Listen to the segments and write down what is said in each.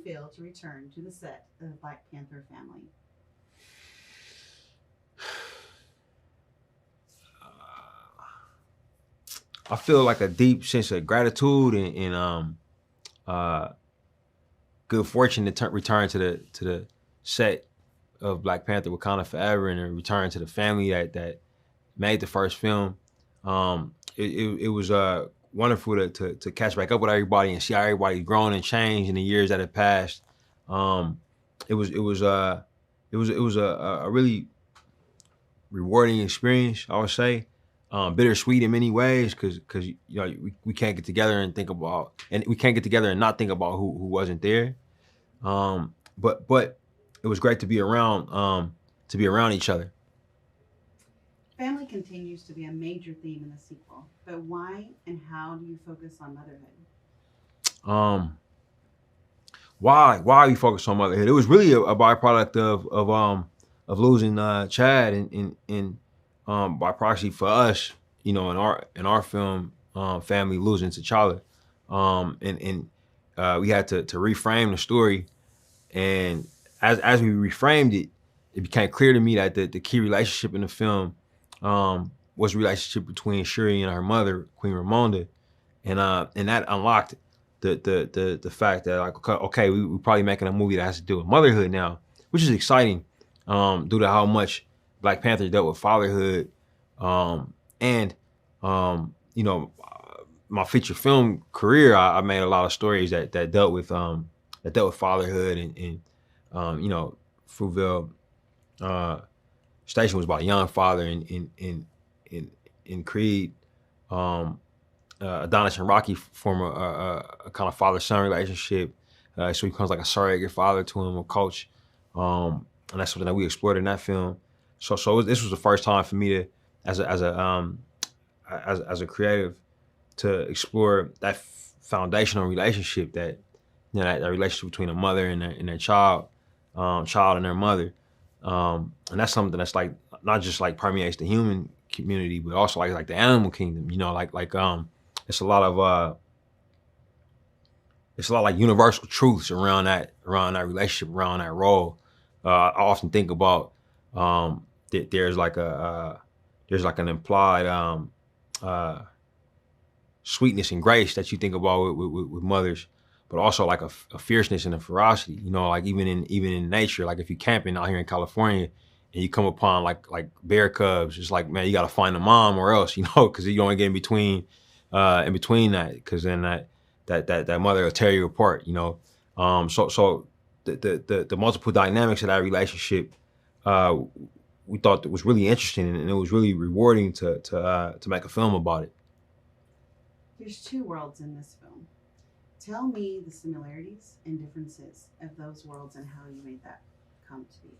feel to return to the set of Black Panther family? I feel like a deep sense of gratitude and uh, good fortune to return to the set of Black Panther Wakanda Forever and to return to the family that made the first film. It was wonderful to catch back up with everybody and see how everybody's grown and changed in the years that have passed. Um, it was a really rewarding experience, I would say. Bittersweet in many ways because we can't get together and think about and we can't get together and not think about who wasn't there. But it was great to be around each other. Family continues to be a major theme in the sequel, but why and how do you focus on motherhood? Um, why we focus on motherhood? It was really a byproduct of losing Chad and by proxy for us, in our film, family losing T'Challa. And we had to reframe the story, and as we reframed it, it became clear to me that the key relationship in the film was the relationship between Shuri and her mother, Queen Ramonda, and that unlocked the fact that, like, okay, we probably making a movie that has to do with motherhood now, which is exciting, due to how much Black Panther dealt with fatherhood, and my feature film career, I made a lot of stories that dealt with fatherhood, and Fruitvale Station was about a young father in Creed. Um, Adonis and Rocky form a kind of father-son relationship. So he becomes like a surrogate father to him, a coach. And that's something that we explored in that film. So this was the first time for me to, as a creative, to explore that foundational relationship, that relationship between a mother and their child, child and their mother. And that's something that's like not just like permeates the human community, but also like the animal kingdom. It's a lot of like universal truths around that relationship, around that role. I often think about that there's like an implied uh, sweetness and grace that you think about with mothers, but also like a fierceness and a ferocity. Like even in nature, like if you're camping out here in California and you come upon like bear cubs, it's like, man, you got to find the mom or else, because you don't want to get in between that, because then that mother will tear you apart. So the multiple dynamics of that relationship, uh, we thought that was really interesting, and it was really rewarding to make a film about it. There's two worlds in this film. Tell me the similarities and differences of those worlds and how you made that come to be.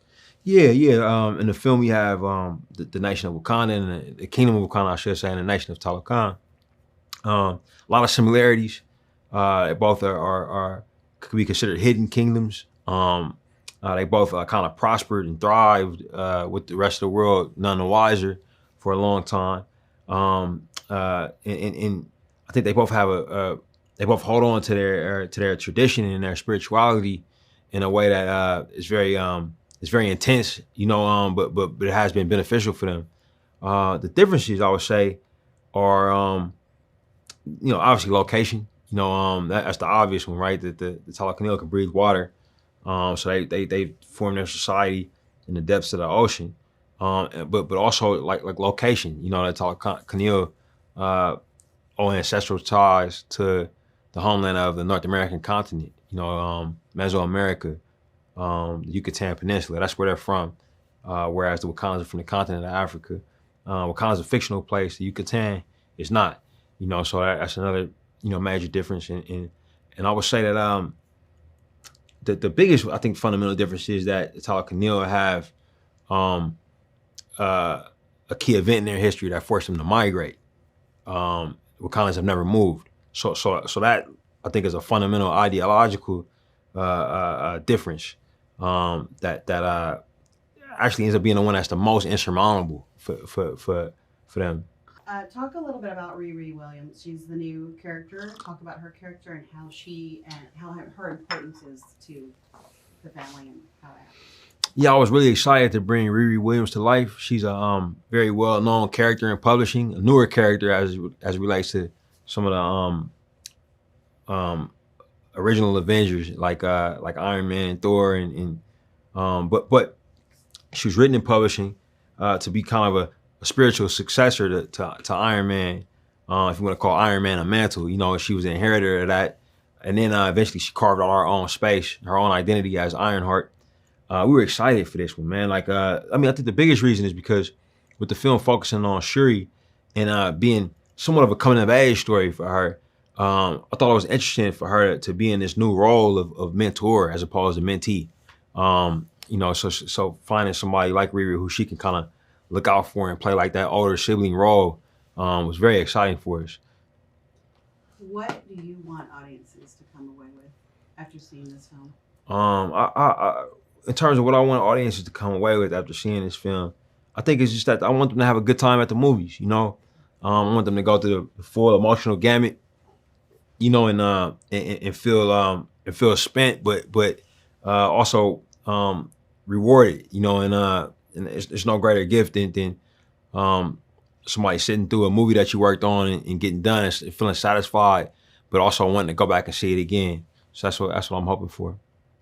Yeah, yeah. In the film, we have the nation of Wakanda and the kingdom of Wakanda, I should say, and the nation of Talokan. A lot of similarities. Both are could be considered hidden kingdoms. They both kind of prospered and thrived with the rest of the world none the wiser for a long time. And I think they both have they both hold on to their tradition and their spirituality in a way that is very intense, but it has been beneficial for them. The differences, I would say, are obviously location. That's the obvious one, right? That the Talakanil can breathe water, so they form their society in the depths of the ocean. But also like location. The Talakanil owe ancestral ties to the homeland of the North American continent. Mesoamerica, the Yucatan Peninsula. That's where they're from. Whereas the Wakandas are from the continent of Africa. Wakanda's a fictional place. The Yucatan is not. So that's another major difference. And I would say that the biggest, I think, fundamental difference is that the Talakanil have um, a key event in their history that forced them to migrate. Wakandas have never moved. So that, I think, is a fundamental ideological difference, that actually ends up being the one that's the most insurmountable for them. Talk a little bit about Riri Williams. She's the new character. Talk about her character and how her importance is to the family and how it happens. Yeah, I was really excited to bring Riri Williams to life. She's a very well known character in publishing, a newer character as it relates to some of the um, original Avengers like Iron Man and Thor but she was written in publishing to be kind of a spiritual successor to Iron Man, if you want to call Iron Man a mantle. You know, she was the inheritor of that, and then eventually she carved out her own space, her own identity as Ironheart. We were excited for this one, man. Like, I think the biggest reason is because with the film focusing on Shuri and being somewhat of a coming of age story for her, I thought it was interesting for her to be in this new role of mentor as opposed to mentee. So finding somebody like Riri who she can kind of look out for and play like that older sibling role was very exciting for us. What do you want audiences to come away with after seeing this film? In terms of what I want audiences to come away with after seeing this film, I think it's just that I want them to have a good time at the movies. You know, I want them to go through the full emotional gamut. You know, and feel spent, but also rewarded. You know, and it's no greater gift than somebody sitting through a movie that you worked on and getting done and feeling satisfied, but also wanting to go back and see it again. So that's what I'm hoping for.